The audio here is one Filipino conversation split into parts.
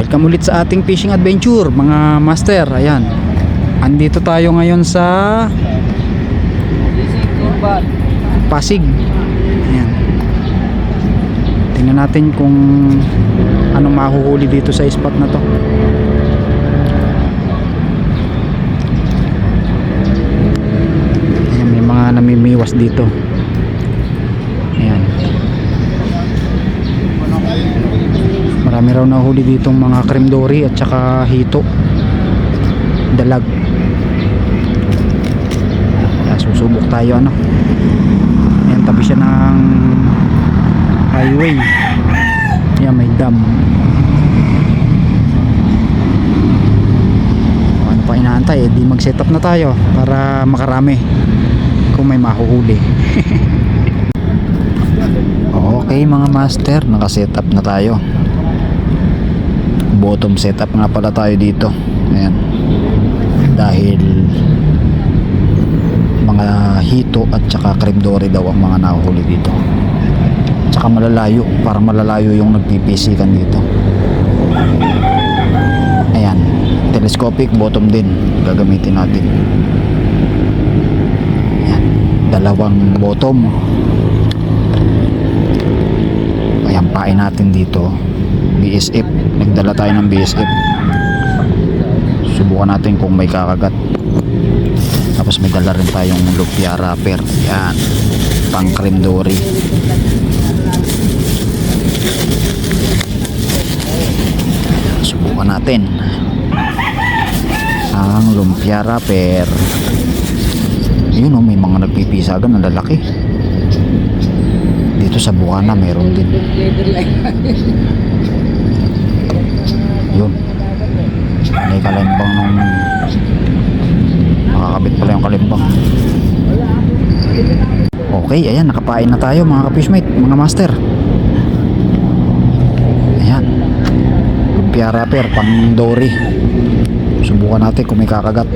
Welcome ulit sa ating fishing adventure mga master. Ayan, andito tayo ngayon sa Pasig. Ayan, tingnan natin kung anong mahuhuli dito sa spot na to. Ayan, may mga namimiwas dito. Ayan, marami raw nahuli ditong mga cream dory at saka hito, dalag. Kaya susubok tayo ano. Ayan, tabi siya ng highway. Ayan, may dam. Ano pa inaantay, di mag set up na tayo para makarami kung may mahuhuli. Okay mga master, naka set up na tayo. Bottom setup nga pala tayo dito. Ayan, dahil mga hito at saka cream dory daw ang mga nahuhuli dito. Tsaka malalayo, para malalayo yung nagpipisikan dito. Ayan, telescopic bottom din gagamitin natin. Ayan, dalawang bottom. Ayan, pain natin dito BSF, nagdala tayo ng BSF. Subukan natin kung may kakagat. Tapos may dala rin tayong lupia wrapper. Yan, pang cream dory. Subukan natin ang lumpia wrapper. Yun o, may mga nagpipisagan na lalaki. Dito sa Bukana meron din. Yun, may kalimbang nung makakabit pala yung kalimbang. Okay, ayan, nakapain na tayo mga ka-fishmate, mga master. Ayan, lumpia wrapper pang dory. Subukan natin kung may kakagat.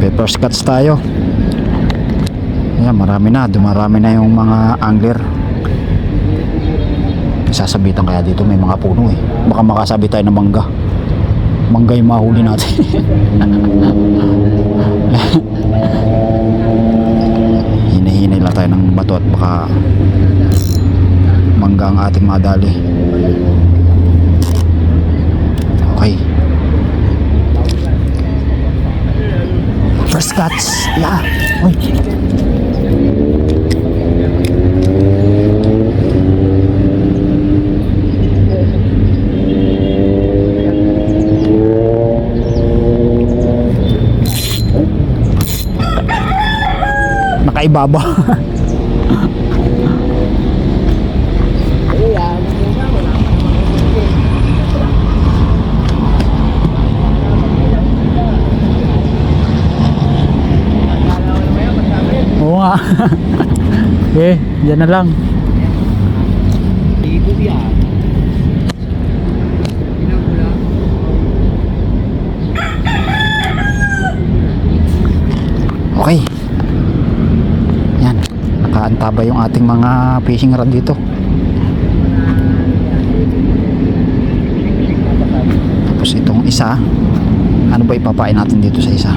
Pepper scotch tayo. Ayan, marami na, dumarami na yung mga angler. Sasabitan kaya dito, may mga puno eh. Baka makasabit tayo ng mangga. Mangga yung mahuli natin. Hinahinay lang tayo ng bato at baka mangga ang ating madali. Okay, first cuts. Yeah. Uy, ibaba. Oo nga. Eh, dyan na lang. Okay, nakaantaba yung ating mga fishing rod dito. Tapos itong isa, ano ba ipapain natin dito sa isa?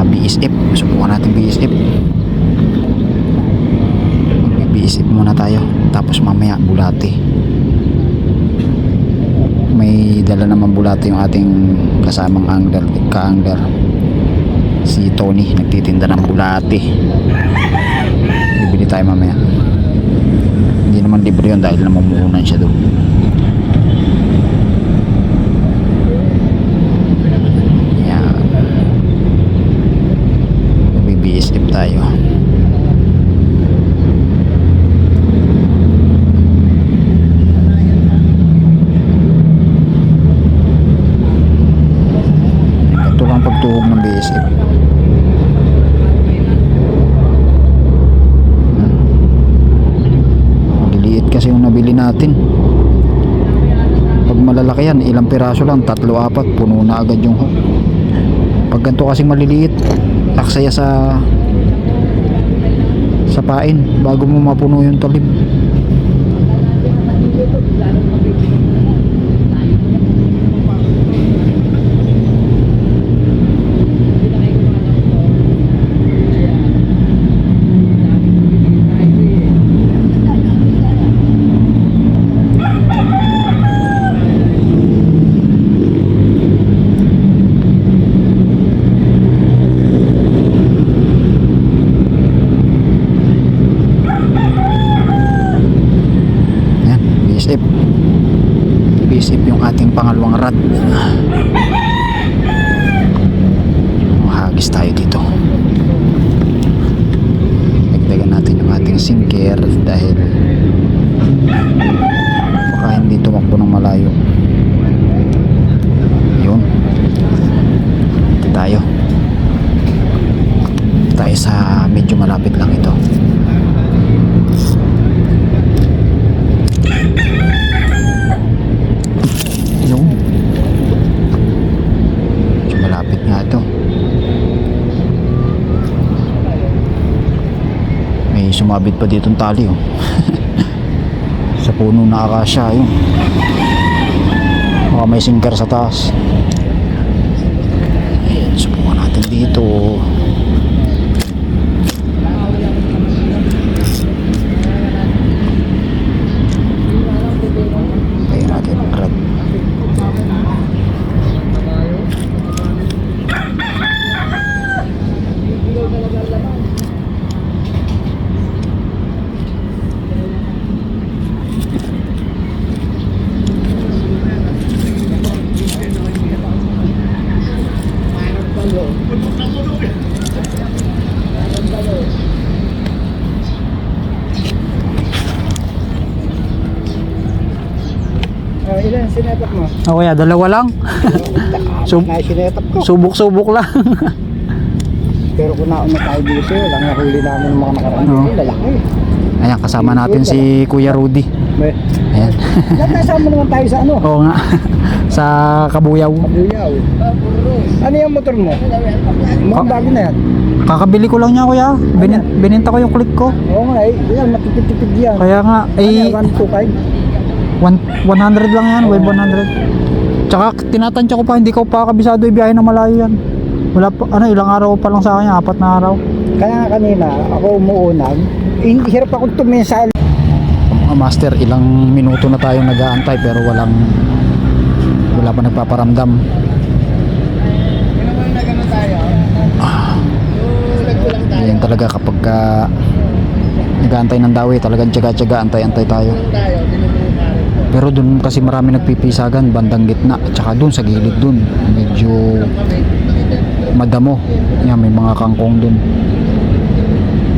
BSF, subukan natin BSF. BSF muna tayo, tapos mamaya bulati. May dala naman bulati yung ating kasamang angler, ka-angler, si Tony, nagtitinda ng bulati. Bibili tayo mamaya. Hindi naman libre yun dahil namumuhunan siya doon. Yan, BBSF tayo. Ito lang pagtuhog ng BSF. Kasi yung nabili natin, pag malalaki yan, ilang piraso lang, 3-4, puno na agad yung hook. Pag ganito kasing maliliit, aksaya sa pain bago mo mapuno yung talim. Ayan, BSF. BSF yung ating pangalawang rad. Mahagis tayo dito. Dagdagan natin yung ating sinker dahil baka hindi tumakbo ng malayo. Yun. Tayo sa medyo malapit lang ito. Yun. Medyo malapit nga ito. May sumabit pa ditong tali oh. Sa puno na akasya yun. Baka may sinker sa taas. Ayan, subukan natin dito. Tayo natin ang rad. Ilan sinetak mo? O kaya dalawa lang. Sinetak ko. Subok-subok lang. Pero kung nauna tayo dito, lang nahuli namin ng mga nakaraan Oo. dito, lalaki. Ayan, kasama natin si Kuya Rudy. Ayan. Nakasama naman tayo sa ano? Oo nga. Sa Kabuyaw. Kabuyaw. Ano yung motor mo? Mga bago na yan. Kakabili ko lang niya kuya. Bininta ko yung click ko. Oo nga eh, yan, matitipid yan. Kaya nga, eh, 125. 100 lang yan, wave 100. Tsaka tinatansya ko pa, hindi ko pa kabisado ibiyahe na malayo yan. Wala pa, ilang araw pa lang sa akin, 4 na araw. Kaya nga kanina, ako umuunan, hindi hirap akong tumingin sa Master, ilang minuto na tayong nag-aantay pero wala pa nagpaparamdam. Yan talaga kapag nag-aantay ng dawi, talagang tiyaga-tiyaga, antay-antay tayo. Pero dun kasi marami nagpipisagan bandang gitna at saka dun sa gilid dun medyo madamo. Yan, may mga kangkong dun.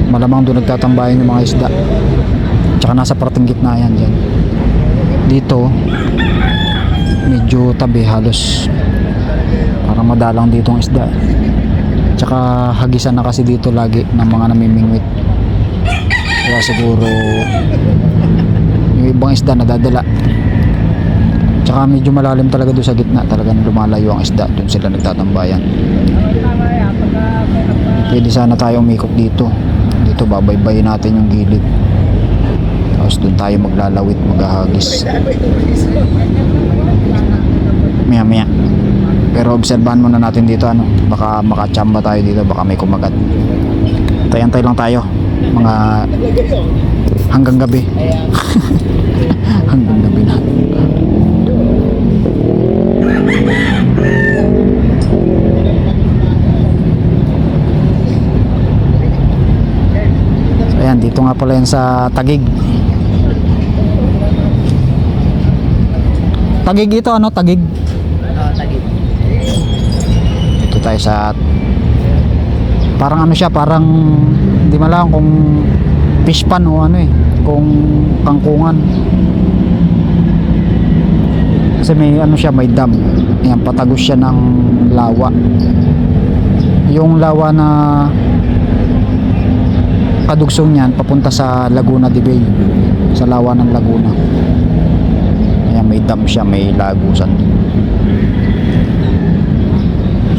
Malamang dun nagtatambayan yung mga isda. Tsaka nasa parting gitna yan dyan. Dito medyo tabi, halos parang madalang dito ang isda. Tsaka hagisan na kasi dito lagi ng mga namimingwit. Kaya siguro yung ibang isda nadadala. Tsaka medyo malalim talaga doon sa gitna, talagang lumalayo ang isda, doon sila nagtatambayan. Pwede sana tayo umikot dito. Dito babaybayin natin yung gilid. Tapos doon tayo maglalawit, maghahagis. Maya maya. Pero obserbahan muna natin dito, baka makachamba tayo dito, baka may kumagat. Antay-antay lang tayo. Mga hanggang gabi. Hanggang gabi na. So, ayan, dito nga pala yan sa Taguig. Taguig ito, Taguig. Tagig. Dito tayo sa parang siya, parang hindi malaman kung fish pan o kung kangkungan. Kasi may siya, may dam. Ayan, patagos siya ng lawa. Yung lawa na kadugsong niyan papunta sa Laguna de Bay, sa lawa ng Laguna. Ayan, may dam siya, may lagusan.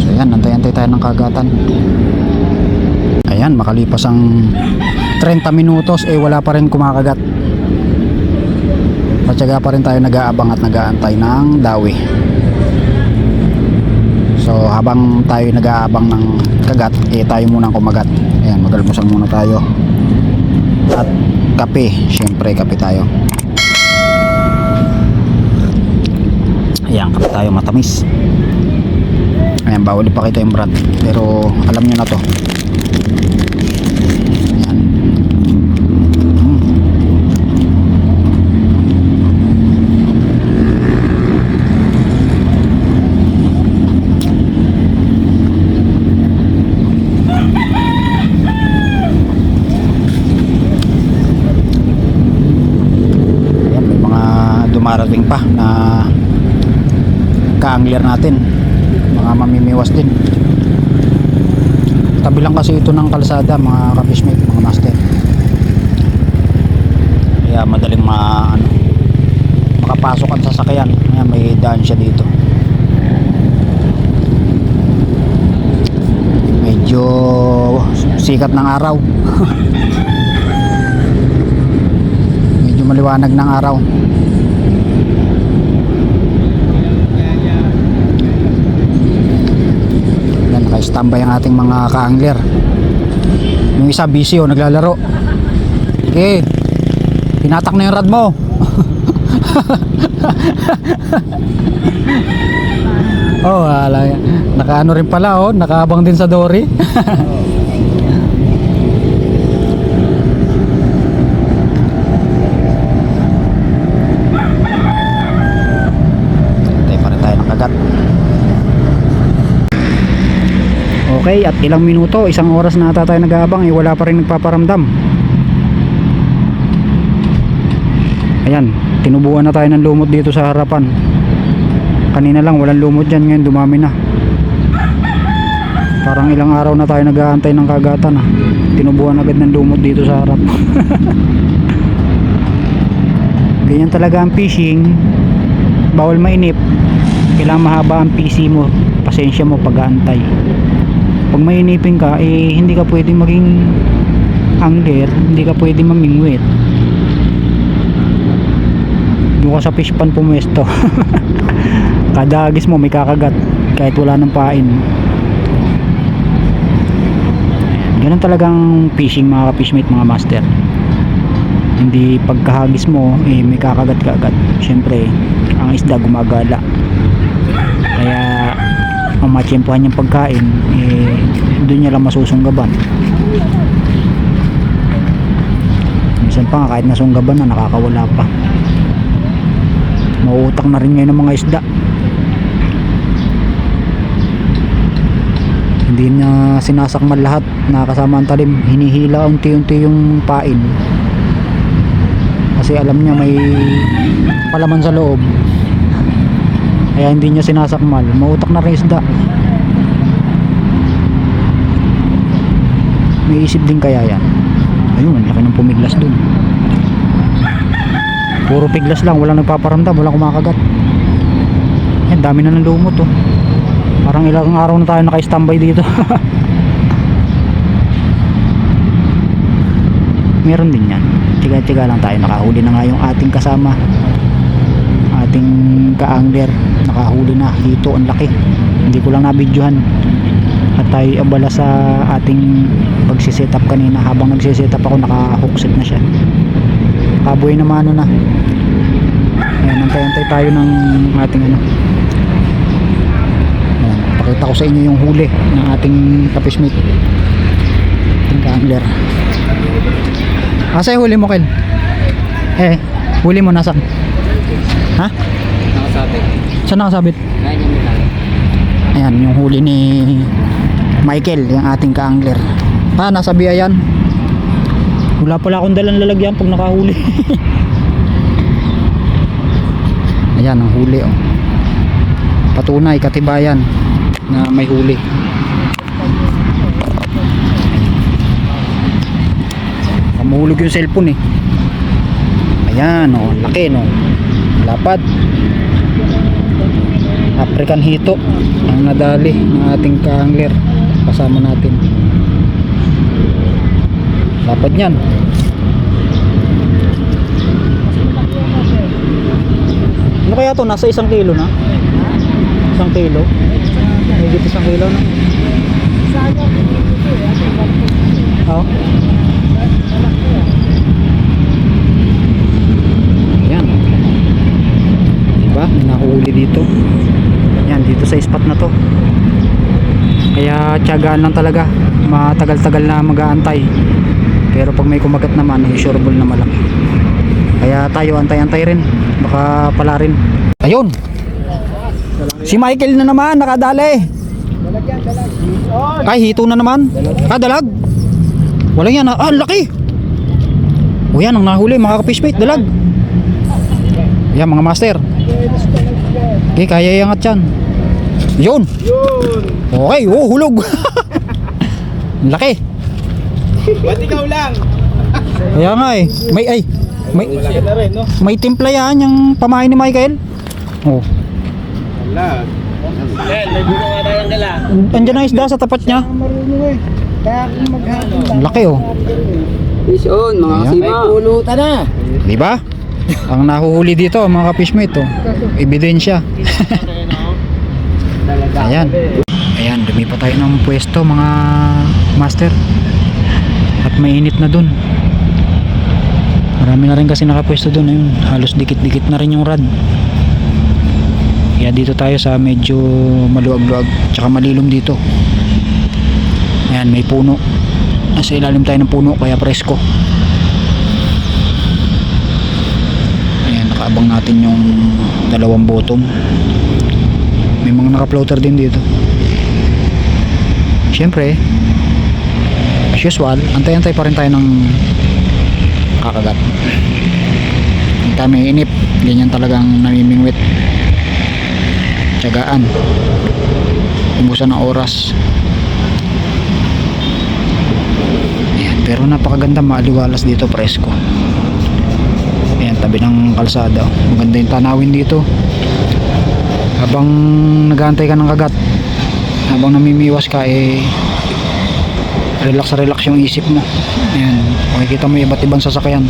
So ayan, antay-antay tayo ng kagatan. Ayan, makalipas ang 30 minutos wala pa rin kumakagat. Matyaga pa rin tayo nag-aabang at nag-aantay ng dawi. So habang tayo nag-aabang ng kagat, tayo muna ang kumagat. Ayan, mag-almusal muna tayo. At kape, syempre kape tayo. Ayan, kape tayo matamis. Ayan, bawal ipakita yung brand, pero alam nyo na to. Ayan. Ayan, may mga dumarating pa na ka-angler natin, mga mamimiwas din. Tabi lang kasi ito ng kalsada, mga ka-fishmate, mga master, kaya madaling makapasok ang sasakyan. Ayan, may daan siya dito. Medyo sikat ng araw. Medyo maliwanag ng araw. Naka-standby ang ating mga ka-angler. Yung isa busy naglalaro. Okay, tinatak na yung rod mo. Oh, nakaano rin pala, nakaabang din sa dory. Tayo pa rin tayo ng kagat. Okay, at ilang minuto, isang oras na ata tayo nag-aabang, wala pa rin nagpaparamdam. Ayan, tinubuan na tayo ng lumot dito sa harapan. Kanina lang walang lumot dyan, ngayon dumami na. Parang ilang araw na tayo nag-aantay ng kagatan. Tinubuan agad ng lumot dito sa harap. Ganyan talaga ang fishing. Bawal mainip. Kailangan mahaba ang PC mo, pasensya mo pag-aantay. Pag mainipin ka, hindi ka pwedeng maging angler, hindi ka pwedeng mamingwit. Doon ka sa fish pan pumuesto. Kada agis mo may kakagat kahit wala ng pain. Ganun talagang fishing, mga ka-fishmate, mga master. Hindi pagkahagis mo may kakagat ka agad. Syempre ang isda gumagala, kaya ang matsyempohan niyang pagkain doon niya lang masusunggaban. Minsan pa nga kahit nasunggaban na, nakakawala pa. Mauutak na rin ngayon ng mga isda. Hindi na sinasakmal lahat, nakakasama ang talim. Hinihila unti-unti yung pain kasi alam niya may palaman sa loob, kaya hindi niya sinasakmal. Mauutak na rin isda. May isip din kaya yan. Ayun, laki ng pumiglas dun. Puro piglas lang, walang nagpaparamdam, walang kumakagat. Ayan, dami na ng lumot Parang ilang araw na tayo naka-standby dito. Meron din yan. Tiga-tiga lang tayo. Nakahuli na nga yung ating kasama, ating ka-angler. Nakahuli na. Hito, ang laki. Hindi ko lang nabidyohan. At tayo abala sa ating pagsiset up kanina. Habang nagsiset up ako, naka-hookset na siya. Kaboy na mano na. Ayan, antay-antay tayo ng ating Ayan, pakita ko sa inyo yung huli ng ating ka-fishmate, ating ka-angler. Asa yung huli mo, Kel? Huli mo nasaan? Ha? Nakasabit. Saan nakasabit? Ayan, yung huli ni Michael, yung ating ka-angler. Nasa biyayan. Wala pala akong dalang lalagyan pag nakahuli. Ayan ang huli patunay, katibayan na may huli. Mahulog yung cellphone Ayan laki lapad. African hito ang nadali ng ating ka-angler kasama natin. Lapad yan. Ano kaya to? Nasa 1 kilo na? 1 kilo? Higit 1 kilo na? Oo. Ayan. Diba? May nahuli dito. Yan, dito sa spot na to. Kaya tiyagaan lang talaga. Matagal-tagal na mag-aantay. Pero pag may kumagat naman, sureable na malaki. Kaya tayo antay-antay rin. Baka pala rin. Ayun. Si Michael na naman nakadali. Ay, hito na naman. Dalag. Wala yan. Ah, laki. O yan, ang nahuli mga ka-fishmate, dalag. Yan mga master. Okay, kaya iangat yan. Yun. Okay, oh, hulog. Laki. Ba't ikaw lang? Kaya nga eh. May timpla yan yung pamain ni Michael. Oh. Wala. Yan, may buno nga tayong gala. Andiyan ang isda sa tapat niya. Marunong eh. Kaya kung maghapon Laki oh. Fish on, mga Ayan. kasima. May pulutan na. Di ba? Ang nahuhuli dito mga ka-fishmate oh. Ebidensya. Ayan. Ayan, lumipat tayo ng pwesto mga master. At mainit na dun. Marami na rin kasi nakapwesto dun. Ayun, halos dikit-dikit na rin yung rad. Kaya dito tayo sa medyo maluag-luag tsaka malilom dito. Ayan, may puno. Nasa ilalim tayo ng puno kaya presko. Ayan, nakaabang natin yung 2 bottom. May mga naka-floater din dito. Siyempre, as usual, antay-antay pa rin tayo ng kakagat. Hindi tayo may inip. Ganyan talagang namimingwit. Tiyagaan. Ubusan ng oras. Ayan, pero napakaganda, maaliwalas dito, presko. Ayan, tabi ng kalsada. Maganda yung tanawin dito. Habang nag-aantay ka ng kagat, habang namimiwas ka, relax yung isip mo. Ayan, makikita mo yung iba't ibang sasakyan.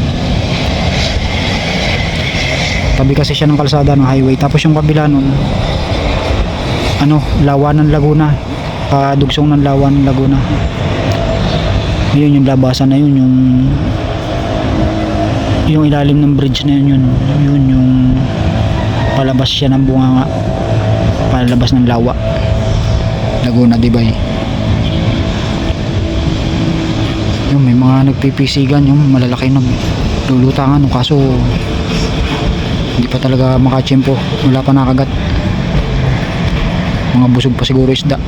Tabi kasi siya ng kalsada, ng highway. Tapos yung kabila nun, Lawan ng Laguna, padugsong ng Lawan ng Laguna. Yun yung labasan na yun, yung ilalim ng bridge na yun yung palabas siya ng bunganga, palabas ng Lawa Laguna, Dibay. Yung may mga nagpipisigan, yung malalaki naglulutangan, kaso hindi pa talaga makachempo, wala pa nakagat. Mga busog pa siguro isda.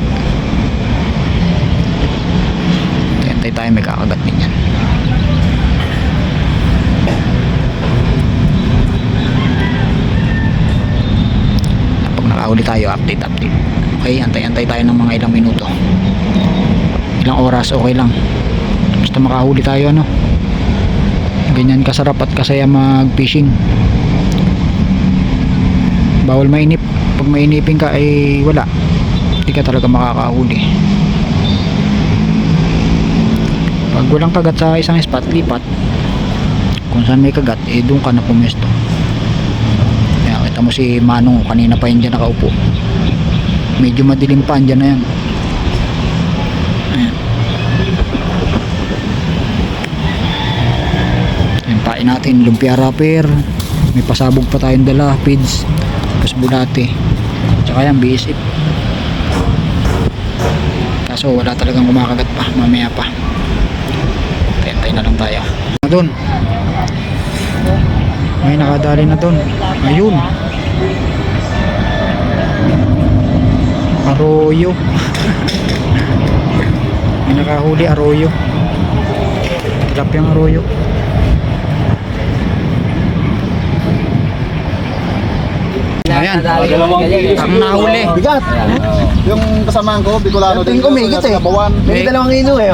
Hintay tayo, may kakagat din yan. Pag nakahuli tayo, update. Okay, antay tayo ng mga ilang minuto, ilang oras, okay lang. Basta makahuli tayo, ganyan kasarap at kasaya mag fishing. Bawal mainip. Pag mainipin ka ay wala, hindi ka talaga makakahuli. Pag walang kagat sa isang spot, lipat. Kung saan may kagat, doon ka na pumesto. Kaya kita mo si Manong, kanina pa yun dyan nakaupo. Medyo madilim pa, dyan na yan. Ayan. Ayan, pain natin, lumpia wrapper. May pasabog pa tayong dala, feeds, tapos bulate, tsaka yan, BSF. Kaso wala talagang kumakagat pa, mamaya pa. Tentay na lang tayo. Doon may nakadali na doon. Ayun, Arroyo. May nakahuli, Arroyo. Trap yung Arroyo. Ayan, yan. Ang nahuli. Bigat. Yung kasamaan ko, Bicolano Tingin ko may higit eh. May higit 2 kilo eh.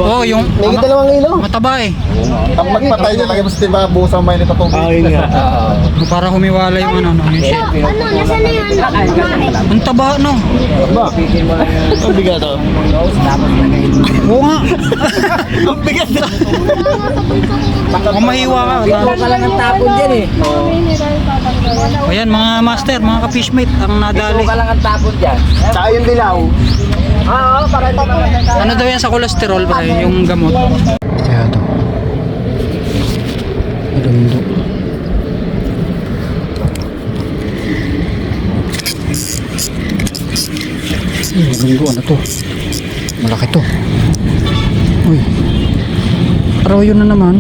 Oh, yung May higit 2 kilo. mataba eh. Ang magpatay niya, lagi mo sa tiba, buhos ang may nito tubig. Yun nga. Para humiwala yung ano, yung shit. Ano, nasaan na yan? Ang taba, no? Ba? Ang bigat oh. Oo nga. Ang bigat na. Kung mahiwa ka. Ka lang ang tapon dyan eh. Ayan, mga master, mga ka-fishmate, ang nadali. lang ang tapon dyan. Tsaka yung dilaw. Oo, para ito. Ano daw yan sa cholesterol, pre? Yung gamot. Kaya to. Malundo. Malunggo, ano to? Malaki to. Uy. Arroyo na naman.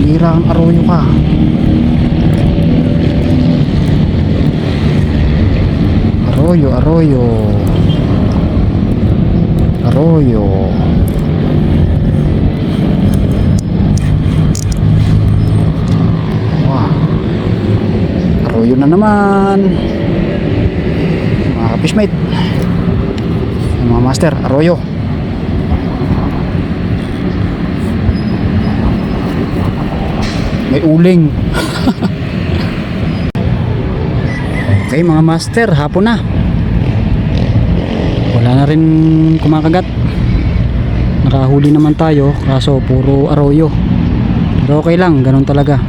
Hira ang arroyo ka. Arroyo, arroyo. Arroyo. Wah. Arroyo na naman. Mga fishmate. Mga master, arroyo. May uling. Okay mga master, hapon na. Wala na rin kumakagat. Nakahuli naman tayo, kaso puro arroyo. Pero okay lang, ganun talaga.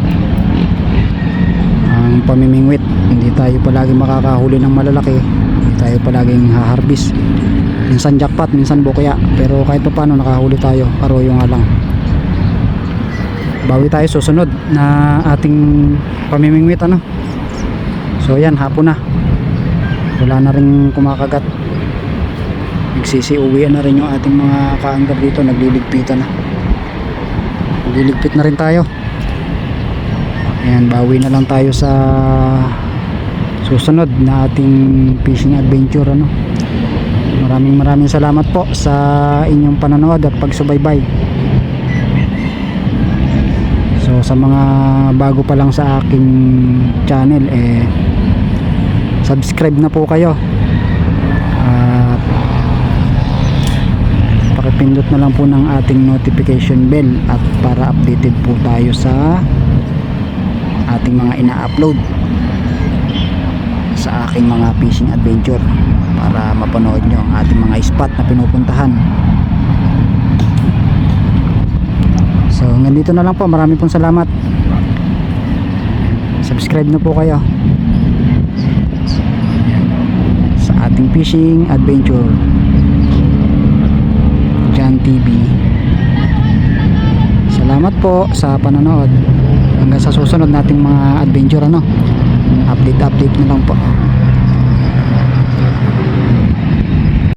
Ang pamimingwit, hindi tayo palagi makakahuli ng malalaki. Hindi tayo palaging haharbis. Minsan jackpot, minsan bokya. Pero kahit pa paano nakahuli tayo, arroyo nga lang. Bawi tayo susunod na ating pamimingwit ano. So yan, hapon na. Wala na rin kumakagat. Nagsisiuwian na rin yung ating mga kaanggar dito. Nagliligpitan na. Nagliligpit na rin tayo. Ayan, bawi na lang tayo sa susunod na ating fishing adventure ano. Maraming salamat po sa inyong panonood at pagsubaybay. So sa mga bago pa lang sa aking channel subscribe na po kayo at pakipindot na lang po ng ating notification bell at para updated po tayo sa ating mga ina-upload sa aking mga fishing adventure para mapanood nyo ang ating mga spot na pinupuntahan. So hanggang dito na lang po. Maraming pong salamat. Subscribe na po kayo sa ating fishing adventure Jan TV. Salamat po sa panonood. Hanggang sa susunod nating mga adventure ano. Update na lang po.